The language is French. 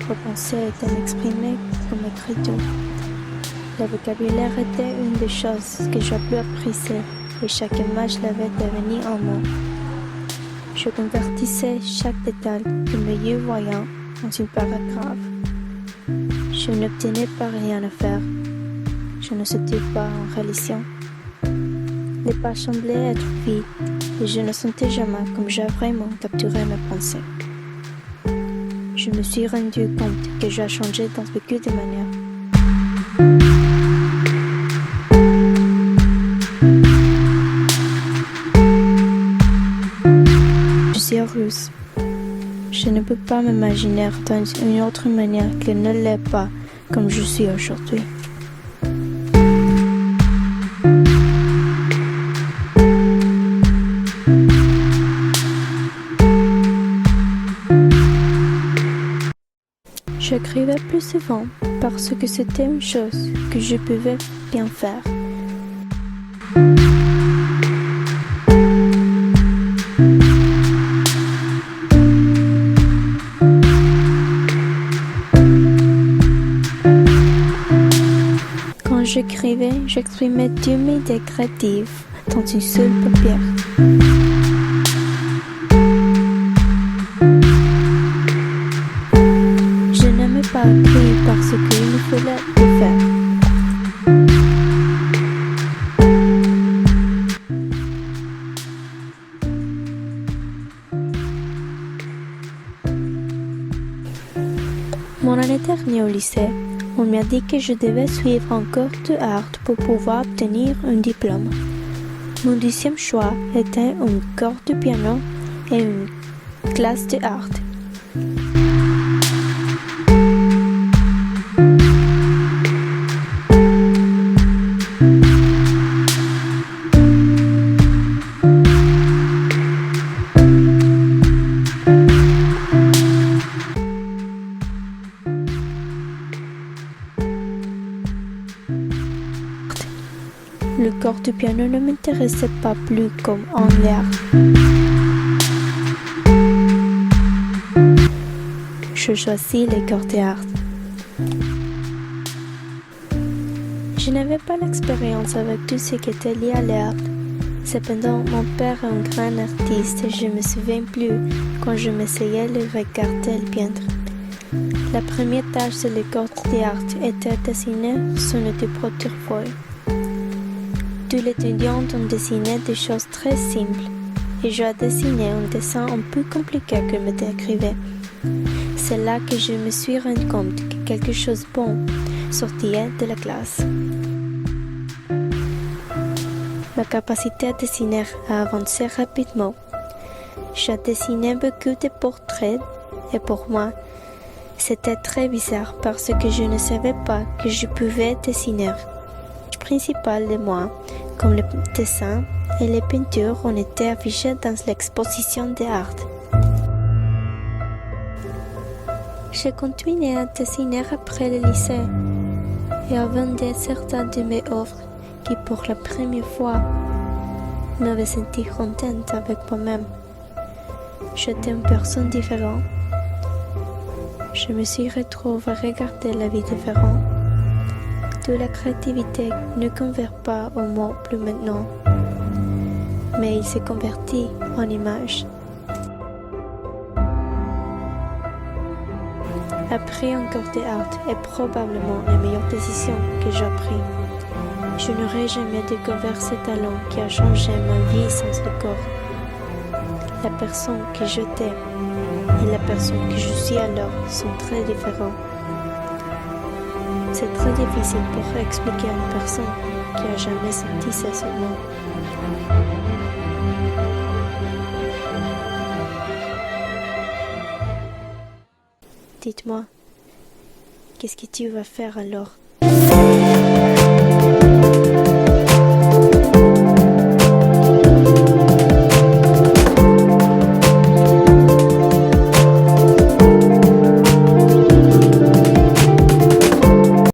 Repenser était m'exprimer comme écriture. Le vocabulaire était une des choses que j'ai plus appréciées et chaque image l'avait devenu un mot. Je convertissais chaque détail de mes yeux voyants en une paragraphe. Je n'obtenais pas rien à faire. Je ne sentais pas en religion. Les pages semblaient être vides et je ne sentais jamais comme j'ai vraiment capturé mes pensées. Je me suis rendu compte que j'ai changé dans beaucoup de manières. Je suis heureuse. Je ne peux pas m'imaginer dans une autre manière que ne l'est pas comme je suis aujourd'hui. J'écrivais plus souvent parce que c'était une chose que je pouvais bien faire. Quand j'écrivais, j'exprimais tous mes idées créatives dans une seule paupière. Je n'aimais pas écrire parce qu'il me fallait le faire. Mon année dernière au lycée, on m'a dit que je devais suivre un cours de art pour pouvoir obtenir un diplôme. Mon deuxième choix était un cours de piano et une classe de art. Le cours de piano ne m'intéressait pas plus comme en l'air. Je choisis les cours d'art. Je n'avais pas l'expérience avec tout ce qui était lié à l'art. Cependant, mon père est un grand artiste et je me souviens plus quand je m'essayais de regarder le peintre. La première tâche sur le cours d'art était dessiner sur une portefeuille. Tous les étudiants ont dessiné des choses très simples et j'ai dessiné un dessin un peu compliqué que me décrivait. C'est là que je me suis rendu compte que quelque chose de bon sortait de la classe. Ma capacité à dessiner a avancé rapidement. J'ai dessiné beaucoup de portraits et pour moi, c'était très bizarre parce que je ne savais pas que je pouvais dessiner. Le principal de moi, comme les dessins et les peintures, ont été affichés dans l'exposition d'art. J'ai continué à dessiner après le lycée et à vendre certaines de mes œuvres qui, pour la première fois, m'avaient senti contente avec moi-même. J'étais une personne différente. Je me suis retrouvée à regarder la vie différente. Toute la créativité ne convert pas au mot plus maintenant, mais il s'est converti en image. Après un cours d'art est probablement la meilleure décision que j'ai prise. Je n'aurais jamais découvert ce talent qui a changé ma vie sans le corps. La personne que j'étais et la personne que je suis alors sont très différents. C'est très difficile pour expliquer à une personne qui n'a jamais senti ça seulement. Dites-moi, qu'est-ce que tu vas faire alors?